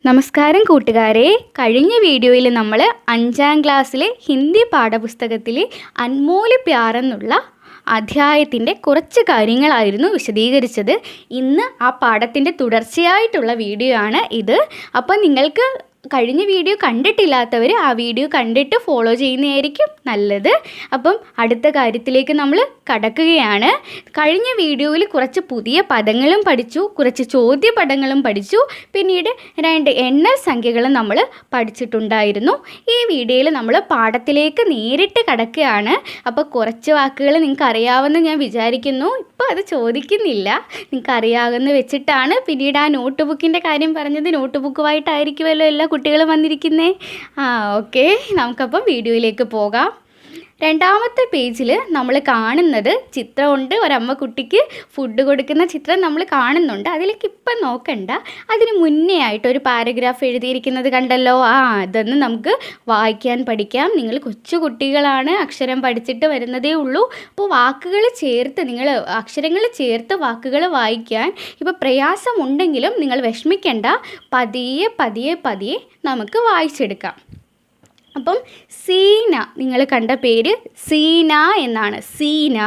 നമസ്കാരം കൂട്ടുകാരെ. കഴിഞ്ഞ വീഡിയോയിൽ നമ്മൾ 5ാം ക്ലാസ്സിലെ ഹിന്ദി പാഠപുസ്തകത്തിലെ അൻമോൽ പ്യാർ എന്നുള്ള അധ്യായത്തിൻ്റെ കുറച്ച് കാര്യങ്ങളായിരുന്നു വിശദീകരിച്ചത്. ഇന്ന് ആ പാഠത്തിൻ്റെ തുടർച്ചയായിട്ടുള്ള വീഡിയോ ആണ് ഇത്. അപ്പോൾ നിങ്ങൾക്ക് കഴിഞ്ഞ വീഡിയോ കണ്ടിട്ടില്ലാത്തവർ ആ വീഡിയോ കണ്ടിട്ട് ഫോളോ ചെയ്യുന്നതായിരിക്കും നല്ലത്. അപ്പം അടുത്ത കാര്യത്തിലേക്ക് നമ്മൾ കടക്കുകയാണ്. കഴിഞ്ഞ വീഡിയോയിൽ കുറച്ച് പുതിയ പദങ്ങളും പഠിച്ചു, കുറച്ച് ചോദ്യപദങ്ങളും പഠിച്ചു, പിന്നീട് 2 എണ്ണൽ സംഖ്യകളും നമ്മൾ പഠിച്ചിട്ടുണ്ടായിരുന്നു. ഈ വീഡിയോയിൽ നമ്മൾ പാഠത്തിലേക്ക് നേരിട്ട് കടക്കുകയാണ്. അപ്പോൾ കുറച്ച് വാക്കുകൾ നിങ്ങൾക്ക് അറിയാമെന്ന് ഞാൻ വിചാരിക്കുന്നു. ഇപ്പോൾ അത് ചോദിക്കുന്നില്ല, നിങ്ങൾക്ക് അറിയാമെന്ന് വെച്ചിട്ടാണ് പിന്നീട് ആ നോട്ട് ബുക്കിൻ്റെ കാര്യം പറഞ്ഞത്. നോട്ട് ബുക്കുമായിട്ടായിരിക്കുമല്ലോ എല്ലാ കുട്ടികളും വന്നിരിക്കുന്നത്. ഓക്കെ, നമുക്കപ്പം വീഡിയോയിലേക്ക് പോകാം. 2ാമത്തെ പേജിൽ നമ്മൾ കാണുന്നത് ചിത്രമുണ്ട്. ഒരമ്മ കുട്ടിക്ക് ഫുഡ് കൊടുക്കുന്ന ചിത്രം നമ്മൾ കാണുന്നുണ്ട്. അതിലേക്ക് ഇപ്പം നോക്കണ്ട, അതിന് മുന്നേ ആയിട്ട് ഒരു പാരഗ്രാഫ് എഴുതിയിരിക്കുന്നത് കണ്ടല്ലോ. അതൊന്ന് നമുക്ക് വായിക്കാൻ പഠിക്കാം. നിങ്ങൾ കൊച്ചു കുട്ടികളാണ്, അക്ഷരം പഠിച്ചിട്ട് വരുന്നതേ ഉള്ളൂ. അപ്പോൾ വാക്കുകൾ ചേർത്ത്, നിങ്ങൾ അക്ഷരങ്ങൾ ചേർത്ത് വാക്കുകൾ വായിക്കാൻ ഇപ്പോൾ പ്രയാസമുണ്ടെങ്കിലും നിങ്ങൾ വിഷമിക്കേണ്ട. പതിയെ പതിയെ പതിയെ നമുക്ക് വായിച്ചെടുക്കാം. അപ്പം സീന, നിങ്ങൾ കണ്ട പേര് സീന എന്നാണ്. സീന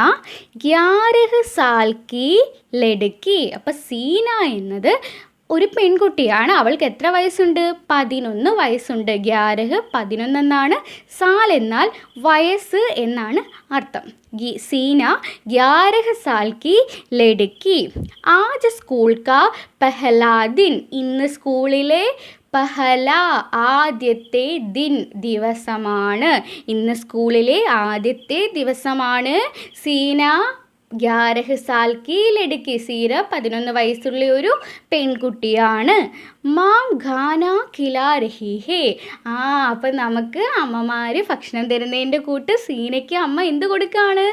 11 साल की ലഡ്കി. അപ്പം സീന എന്നത് ഒരു പെൺകുട്ടിയാണ്. അവൾക്ക് എത്ര വയസ്സുണ്ട്? 11 വയസ്സുണ്ട്. 11 11 എന്നാണ്. സാൽ എന്നാൽ വയസ്സ് എന്നാണ് അർത്ഥം. സീന 11 साल की ലഡ്കി. ആജ് സ്കൂൾ കാ പെഹ്ലാ ദിൻ. ഇന്ന് സ്കൂളിലെ പഹല ആദ്യത്തെ ദിവസമാണ്. ഇന്ന് സ്കൂളിലെ ആദ്യത്തെ ദിവസമാണ്. സീന 11 साल की ലഡ്കി. സീന 11 വയസ്സുള്ള ഒരു പെൺകുട്ടിയാണ്. മാം ഖാന ഖിലാ രഹി ഹേ. അപ്പം നമുക്ക് അമ്മമാർ ഭക്ഷണം തരുന്നതിൻ്റെ കൂട്ട് സീനയ്ക്ക് അമ്മ എന്ത് കൊടുക്കുകയാണ്?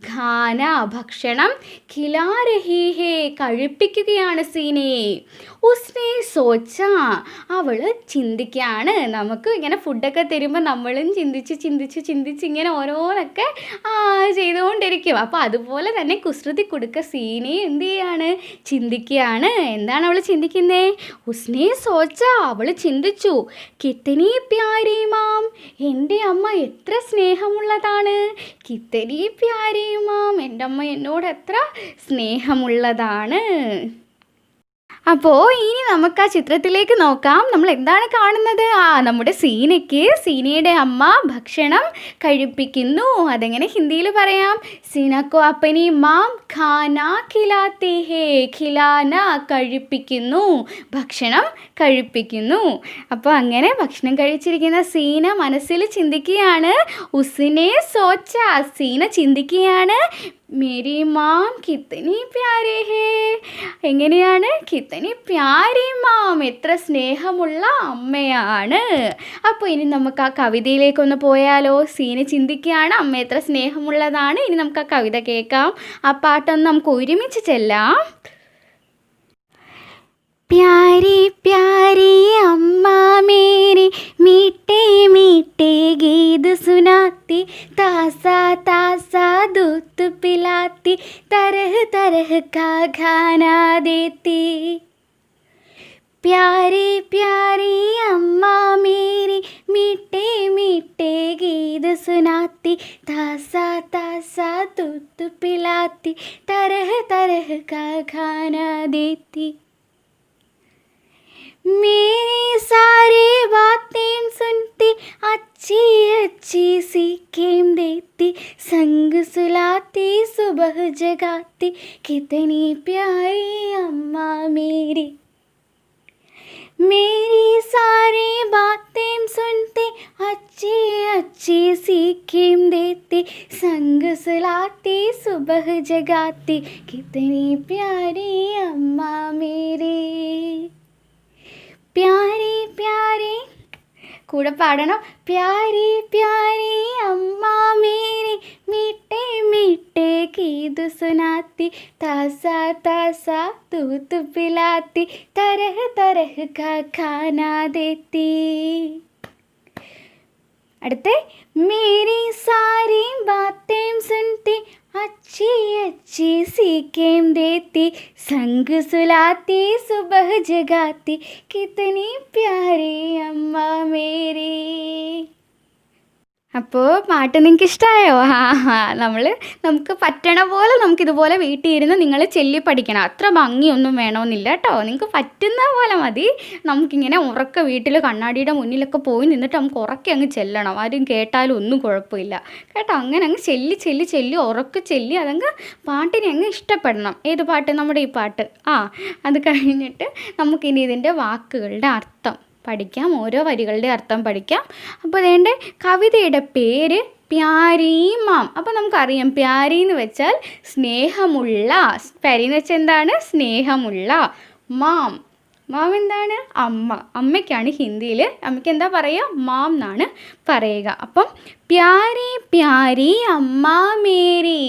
ഖാന, ഭക്ഷണം. ഖിലാ രഹി ഹേ, കഴിപ്പിക്കുകയാണ് സീനയെ. ഉസ്നെ സോച്ച, അവൾ ചിന്തിക്കുകയാണ്. നമുക്ക് ഇങ്ങനെ ഫുഡൊക്കെ തരുമ്പോൾ നമ്മളും ചിന്തിച്ച് ഇങ്ങനെ ഓരോന്നൊക്കെ ചെയ്തുകൊണ്ടിരിക്കും. അപ്പോൾ അതുപോലെ തന്നെ കുസൃതി കൊടുക്ക സീനയെ എന്ത് ചെയ്യാണ്? ചിന്തിക്കുകയാണ്. എന്താണ് അവൾ ചിന്തിക്കുന്നത്? ഉസ്നെ സോച്ച, അവൾ ചിന്തിച്ചു. കിത്തനി പ്യാരി മാം, എൻ്റെ അമ്മ എത്ര സ്നേഹമുള്ളതാണ്. കിത്തനി പ്യാരി മാം, എൻ്റെ അമ്മ എന്നോട് എത്ര സ്നേഹമുള്ളതാണ്. അപ്പോൾ ഇനി നമുക്ക് ആ ചിത്രത്തിലേക്ക് നോക്കാം. നമ്മൾ എന്താണ് കാണുന്നത്? നമ്മുടെ സീനയുടെ അമ്മ ഭക്ഷണം കഴിപ്പിക്കുന്നു. അതെങ്ങനെ ഹിന്ദിയിൽ പറയാം? സീനക്കോ അപ്പനി മാം ഖാന ഖിലാത്തി ഹേ. ഖിലാന, കഴിപ്പിക്കുന്നു, ഭക്ഷണം കഴിപ്പിക്കുന്നു. അപ്പോൾ അങ്ങനെ ഭക്ഷണം കഴിച്ചിരിക്കുന്ന സീന മനസ്സിൽ ചിന്തിക്കുകയാണ്. ഉസ്നെ സോച്ച, സീന ചിന്തിക്കുകയാണ്. മേരി മാം കിത്തനി പ്യാരി ഹേ. എങ്ങനെയാണ്? കിത്തനി പ്യാരി മാം, എത്ര സ്നേഹമുള്ള അമ്മയാണ്. അപ്പോൾ ഇനി നമുക്ക് ആ കവിതയിലേക്കൊന്ന് പോയാലോ? സീന ചിന്തിക്കുകയാണ് അമ്മ എത്ര സ്നേഹമുള്ളതാണ്. ഇനി നമുക്ക് ആ കവിത കേൾക്കാം. ആ പാട്ടൊന്ന് നമുക്ക് ഒരുമിച്ച് ചെല്ലാം. प्यारी प्यारी अम्मा मेरी मीठे मीठे गीत सुनाती, तासा तासा दूध पिलाती, तरह तरह का खाना देती. प्यारी प्यारी अम्मा मेरी मीठे मीठे गीत सुनाती, तासा तासा दूध पिलाती, तरह तरह का खाना देती. मेरी सारी बातें सुनती, अच्छी अच्छी सीखें देती, संग सुलाती, सुबह जगाती, कितनी प्यारी अम्मा मेरी. मेरी सारी बातें सुनती, अच्छी अच्छी सीखें देती, संग सुलाती, सुबह जगाती, कितनी प्यारी अम्मा मेरी. प्यारी प्यारी, കൂടെ പാടണം. प्यारी प्यारी अम्मा मेरी मीठे मीठे गीत सुनाती, तासा तासा दूध पिलाती, तरह तरह का खाना देती. അടുത്ത മേരി സാരി ബാത്തേം സുൻതി अच्छी अच्छी सीखें देती संग सुलाती सुबह जगाती कितनी प्यारी अम्मा मेरी. അപ്പോൾ പാട്ട് നിങ്ങൾക്ക് ഇഷ്ടമായോ? നമുക്ക് പറ്റണ പോലെ നമുക്കിതുപോലെ വീട്ടിൽ ഇരുന്ന് നിങ്ങൾ ചൊല്ലി പഠിക്കണം. അത്ര ഭംഗിയൊന്നും വേണമെന്നില്ല കേട്ടോ. നിങ്ങൾക്ക് പറ്റുന്ന പോലെ മതി. നമുക്കിങ്ങനെ ഉറക്കെ വീട്ടിൽ കണ്ണാടിയുടെ മുന്നിലൊക്കെ പോയി നിന്നിട്ട് നമുക്ക് ഉറക്കെ അങ്ങ് ചെല്ലണം. ആരും കേട്ടാലും ഒന്നും കുഴപ്പമില്ല കേട്ടോ. അങ്ങനെ അങ്ങ് ചെല്ലി ഉറക്കെ ചെല്ലി അതങ്ങ് പാട്ടിനെ അങ്ങ് ഇഷ്ടപ്പെടണം. ഏത് പാട്ട്? നമ്മുടെ ഈ പാട്ട്. അത് കഴിഞ്ഞിട്ട് നമുക്കിനി ഇതിൻ്റെ വാക്കുകളുടെ അർത്ഥം പഠിക്കാം. ഓരോ വരികളുടെ അർത്ഥം പഠിക്കാം. അപ്പോൾ അതേണ്ട കവിതയുടെ പേര് പ്യാരി മാം. അപ്പോൾ നമുക്കറിയാം പ്യാരി എന്ന് വെച്ചാൽ സ്നേഹമുള്ള. പ്യാരി എന്ന് വെച്ചാൽ എന്താണ്? സ്നേഹമുള്ള. മാം എന്താണ്? അമ്മ. അമ്മയ്ക്കാണ് ഹിന്ദിയിൽ അമ്മയ്ക്ക് എന്താ പറയുക? മാം എന്നാണ് പറയുക. അപ്പം പ്യാരി പ്യാരി അമ്മ മേരി,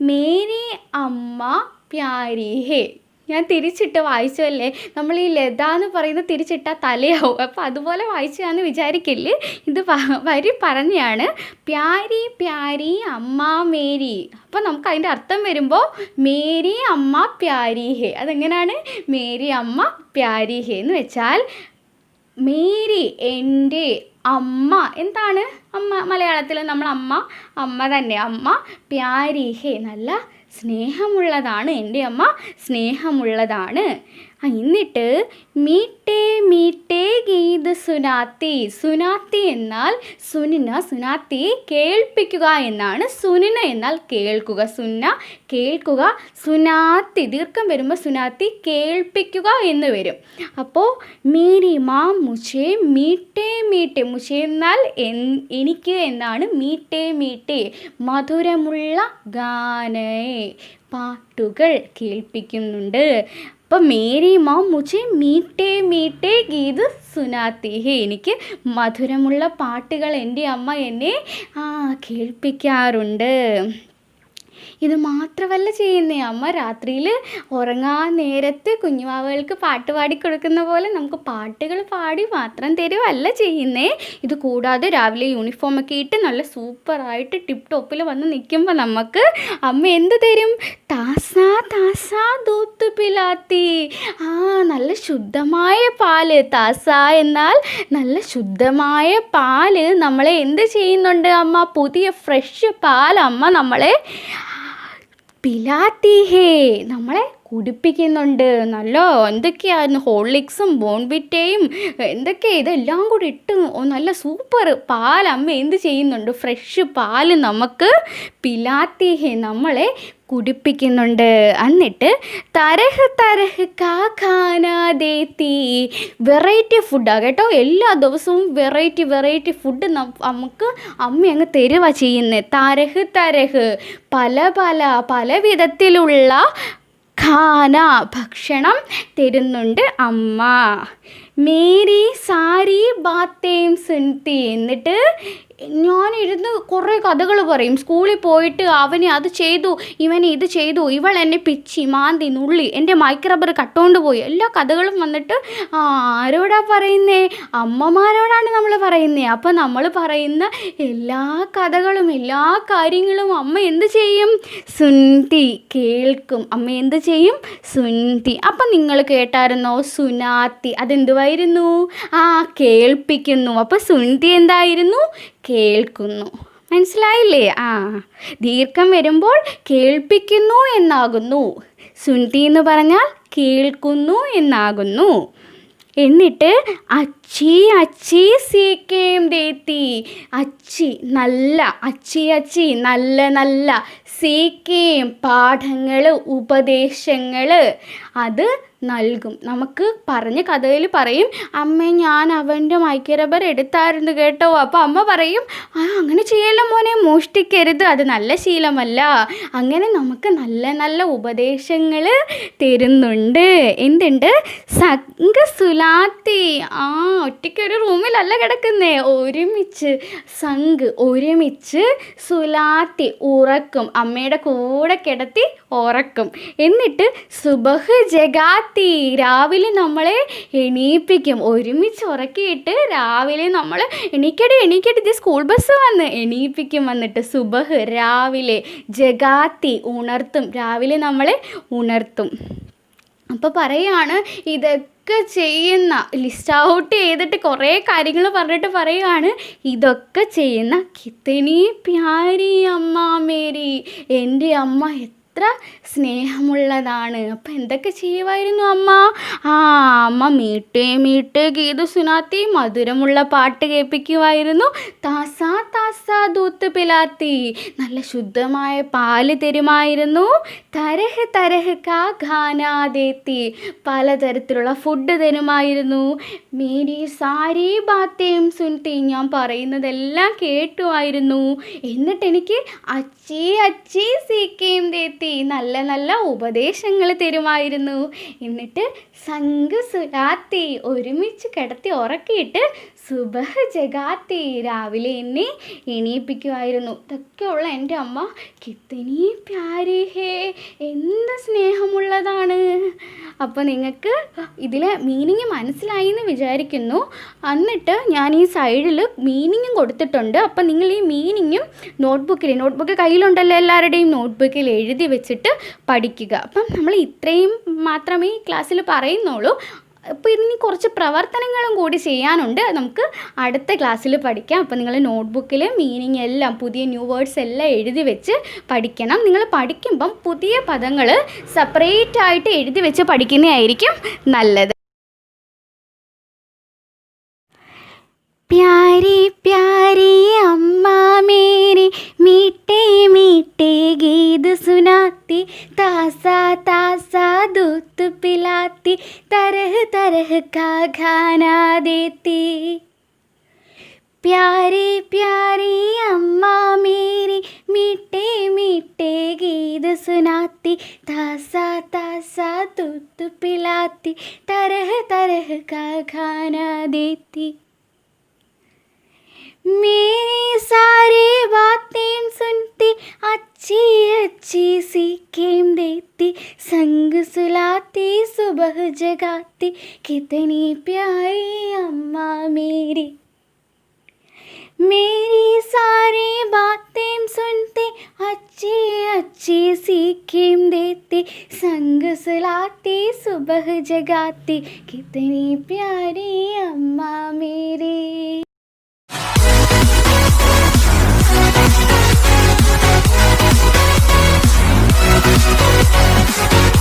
മേരി അമ്മ പ്യാരി ഹേ. ഞാൻ തിരിച്ചിട്ട് വായിച്ചല്ലേ. നമ്മൾ ഈ ലത എന്ന് പറയുന്നത് തിരിച്ചിട്ടാൽ തലയാവും. അപ്പോൾ അതുപോലെ വായിച്ചാന്ന് വിചാരിക്കില്ലേ. ഇത് വരി പറഞ്ഞാണ് പ്യാരി പ്യാരി അമ്മ മേരി. അപ്പോൾ നമുക്ക് അതിൻ്റെ അർത്ഥം വരുമ്പോൾ മേരി അമ്മ പ്യാരി ഹേ. അതെങ്ങനെയാണ്? മേരി അമ്മ പ്യാരി ഹേ എന്ന് വെച്ചാൽ മേരി എൻ്റെ അമ്മ. എന്താണ് അമ്മ? മലയാളത്തിൽ നമ്മൾ അമ്മ തന്നെ. അമ്മ പ്യാരി ഹേ നല്ല സ്നേഹമുള്ളതാണ്. എൻ്റെ അമ്മ സ്നേഹമുള്ളതാണ്. എന്നിട്ട് മീട്ടേ മീട്ടേ ഗീത് സുനാത്തി. സുനാത്തി എന്നാൽ സുനിന, സുനാത്തി കേൾപ്പിക്കുക എന്നാണ്. സുനിന എന്നാൽ കേൾക്കുക. സുന്ന കേൾക്കുക, സുനാത്തി ദീർഘം വരുമ്പോൾ സുനാത്തി കേൾപ്പിക്കുക എന്ന് വരും. അപ്പോൾ മേരി മാം മുझे മീട്ടേ മീട്ടേ, മുझे എന്നാൽ എനിക്ക് എന്നാണ്. മീട്ടേ മീട്ടേ മധുരമുള്ള ഗാനേ പാട്ടുകൾ കേൾപ്പിക്കുന്നുണ്ട്. അപ്പോൾ മേരി മാം മുझे മീട്ടേ മീട്ടേ ഗീത് സുനാത്തി ഹേ. എനിക്ക് മധുരമുള്ള പാട്ടുകൾ എൻ്റെ അമ്മ എന്നെ കേൾപ്പിക്കാറുണ്ട്. ഇത് മാത്രമല്ല ചെയ്യുന്നേ. അമ്മ രാത്രിയിൽ ഉറങ്ങാൻ നേരത്ത് കുഞ്ഞുവാവകൾക്ക് പാട്ട് പാടി കൊടുക്കുന്ന പോലെ നമുക്ക് പാട്ടുകൾ പാടി മാത്രം തരുവല്ല ചെയ്യുന്നേ. ഇത് കൂടാതെ രാവിലെ യൂണിഫോമൊക്കെ ഇട്ട് നല്ല സൂപ്പറായിട്ട് ടിപ്പ് ടോപ്പിൽ വന്ന് നിൽക്കുമ്പോൾ നമുക്ക് അമ്മ എന്ത് തരും? താസാ താസാ ദൂത്ത് പിലാത്തി. നല്ല ശുദ്ധമായ പാല്. താസ എന്നാൽ നല്ല ശുദ്ധമായ പാല് നമ്മളെ എന്ത് ചെയ്യുന്നുണ്ട്? അമ്മ പുതിയ ഫ്രഷ് പാൽ അമ്മ നമ്മളെ പിലാത്തി ഹേ നമ്മളെ കുടിപ്പിക്കുന്നുണ്ട്. നല്ല എന്തൊക്കെയായിരുന്നു ഹോർലിക്സും ബോൺവിറ്റയും എന്തൊക്കെയാണ് ഇതെല്ലാം കൂടി ഇട്ട് നല്ല സൂപ്പർ പാൽ അമ്മ എന്ത് ചെയ്യുന്നുണ്ട്? ഫ്രഷ് പാല് നമുക്ക് പിലാത്തി ഹേ നമ്മളെ കുടിപ്പിക്കുന്നുണ്ട്. എന്നിട്ട് തരഹ് തരഹ് കാ ഖാനാ ദേത്തി. വെറൈറ്റി ഫുഡാണ് കേട്ടോ. എല്ലാ ദിവസവും വെറൈറ്റി ഫുഡ് നമുക്ക് അമ്മ അങ്ങ് തരുക ചെയ്യുന്നത്. തരഹ് തരഹ് പല വിധത്തിലുള്ള ഖാന ഭക്ഷണം തരുന്നുണ്ട് അമ്മ. മേരി സാരി ബാത്തേം സുൻതി. എന്നിട്ട് ഞാനിരുന്ന് കുറേ കഥകൾ പറയും. സ്കൂളിൽ പോയിട്ട് അവന് അത് ചെയ്തു, ഇവന് ഇത് ചെയ്തു, ഇവൾ എന്നെ പിച്ചി മാന്തി നുള്ളി, എൻ്റെ മൈക്ക് റബ്ബർ കട്ടുകൊണ്ട് പോയി. എല്ലാ കഥകളും വന്നിട്ട് ആരോടാ പറയുന്നേ? അമ്മമാരോടാണ് നമ്മൾ പറയുന്നത്. അപ്പോൾ നമ്മൾ പറയുന്ന എല്ലാ കഥകളും എല്ലാ കാര്യങ്ങളും അമ്മ എന്ത് ചെയ്യും? സുൻതി കേൾക്കും. അമ്മ എന്ത് ചെയ്യും? സുൻതി. അപ്പം നിങ്ങൾ കേട്ടായിരുന്നോ? സുനാത്തി അതെന്തുവായിരുന്നു? കേൾപ്പിക്കുന്നു. അപ്പോൾ സുൻതി എന്തായിരുന്നു? കേൾക്കുന്നു. മനസ്സിലായില്ലേ? ദീർഘം വരുമ്പോൾ കേൾപ്പിക്കുന്നു എന്നാകുന്നു. സുൻതി എന്ന് പറഞ്ഞാൽ കേൾക്കുന്നു എന്നാകുന്നു. എന്നിട്ട് അച്ചി അച്ചി സീക്കേം ദേത്തി. അച്ചി നല്ല, അച്ചി നല്ല സീക്കേം പാഠങ്ങൾ ഉപദേശങ്ങൾ അത് നൽകും. നമുക്ക് പറഞ്ഞ കഥയിൽ പറയും, അമ്മ ഞാൻ അവൻ്റെ മൈക്ക് റബ്ബർ എടുത്തായിരുന്നു കേട്ടോ. അപ്പോൾ അമ്മ പറയും, അങ്ങനെ ചെയ്യല്ല മോനെ, മോഷ്ടിക്കരുത്, അത് നല്ല ശീലമല്ല. അങ്ങനെ നമുക്ക് നല്ല ഉപദേശങ്ങൾ തരുന്നുണ്ട്. എന്തുണ്ട്? സംഘ സുലാത്തി. ഒറ്റയ്ക്കൊരു റൂമിലല്ല കിടക്കുന്നേ, ഒരുമിച്ച് സുലാത്തി ഉറക്കും. അമ്മയുടെ കൂടെ കിടത്തി ഉറക്കും. എന്നിട്ട് സുബഹ് ജഗാത്തി. ജഗാത്തി, രാവിലെ നമ്മളെ എണീപ്പിക്കും. ഒരുമിച്ച് ഉറക്കിയിട്ട് രാവിലെ നമ്മൾ എണീക്കടി എണീക്കടി, ഇത് സ്കൂൾ ബസ് വന്ന് എണീപ്പിക്കും. വന്നിട്ട് സുബഹ്, രാവിലെ, ജഗാത്തി, ഉണർത്തും, രാവിലെ നമ്മളെ ഉണർത്തും. അപ്പോൾ പറയുകയാണ് ഇതൊക്കെ ചെയ്യുന്ന, ലിസ്റ്റ് ഔട്ട് ചെയ്തിട്ട് കുറേ കാര്യങ്ങൾ പറഞ്ഞിട്ട് പറയുകയാണ് ഇതൊക്കെ ചെയ്യുന്ന കിത്തനി പ്യാരി അമ്മ മേരി, എൻ്റെ അമ്മ എത്ര സ്നേഹമുള്ളതാണ്. അപ്പം എന്തൊക്കെ ചെയ്യുമായിരുന്നു അമ്മ? അമ്മ മീട്ടേ മീട്ടേ ഗീത് സുനാത്തി, മധുരമുള്ള പാട്ട് കേൾപ്പിക്കുമായിരുന്നു. താസാ താസാ ദൂത്ത് പിലാത്തി, നല്ല ശുദ്ധമായ പാല് തരുമായിരുന്നു. തരഹ് തരഹ് കാ ഖാനാ ദേത്തി, പലതരത്തിലുള്ള ഫുഡ് തരുമായിരുന്നു. മേരി സാരി ബാത്തേം സുൻതി, ഞാൻ പറയുന്നതെല്ലാം കേട്ടുമായിരുന്നു. എന്നിട്ട് എനിക്ക് അച്ചി അച്ചി സീക്കേം ദേത്തി, നല്ല നല്ല ഉപദേശങ്ങൾ തരുമായിരുന്നു. എന്നിട്ട് സംഘ സുലാത്തി, ഒരുമിച്ച് കിടത്തി ഉറക്കിയിട്ട് സുബഹ് ജഗാത്തി, രാവിലെ എന്നെ എണീപ്പിക്കുമായിരുന്നു. ഇതൊക്കെയുള്ള എൻ്റെ അമ്മ കിത്തനി പ്യാരി ഹേ, എന്ത് സ്നേഹമുള്ളതാണ്. അപ്പോൾ നിങ്ങൾക്ക് ഇതിലെ മീനിങ് മനസ്സിലായി എന്ന് വിചാരിക്കുന്നു. എന്നിട്ട് ഞാൻ ഈ സൈഡിൽ മീനിങ്ങും കൊടുത്തിട്ടുണ്ട്. അപ്പം നിങ്ങൾ ഈ മീനിങ്ങും നോട്ട്ബുക്ക് കയ്യിലുണ്ടല്ലോ എല്ലാവരുടെയും, നോട്ട്ബുക്കിൽ എഴുതി വെച്ചിട്ട് പഠിക്കുക. അപ്പം നമ്മൾ ഇത്രയും മാത്രമേ ഈ ക്ലാസ്സിൽ പറയുന്നുള്ളൂ. അപ്പോൾ ഇതിന് കുറച്ച് പ്രവർത്തനങ്ങളും കൂടി ചെയ്യാനുണ്ട്, നമുക്ക് അടുത്ത ക്ലാസ്സിൽ പഠിക്കാം. അപ്പോൾ നിങ്ങൾ നോട്ട്ബുക്കിൽ മീനിങ് എല്ലാം, പുതിയ ന്യൂ വേർഡ്സ് എല്ലാം എഴുതി വെച്ച് പഠിക്കണം. നിങ്ങൾ പഠിക്കുമ്പം പുതിയ പദങ്ങൾ സെപ്പറേറ്റ് ആയിട്ട് എഴുതി വെച്ച് പഠിക്കുന്നതായിരിക്കും നല്ലത്. प्यारी प्यारी अम्मा मेरी, मीठे मीठे गीत सुनाती, ताज़ा ताज़ा दूध पिलाती, तरह तरह का खाना देती. प्यारी प्यारी अम्मा मेरी, मीठे मीठे गीत सुनाती, ताज़ा ताज़ा दूध पिलाती, तरह तरह का खाना देती. मेरी सारी बातें सुनती, अच्छी अच्छी सीखें देती, संग सुलाती, सुबह जगाती, कितनी प्यारी अम्मा मेरी. मेरी सारी बातें सुनती, अच्छी अच्छी सीखें देती, संग सुलाती, सुबह जगाती, कितनी प्यारी अम्मा मेरी. We'll be right back.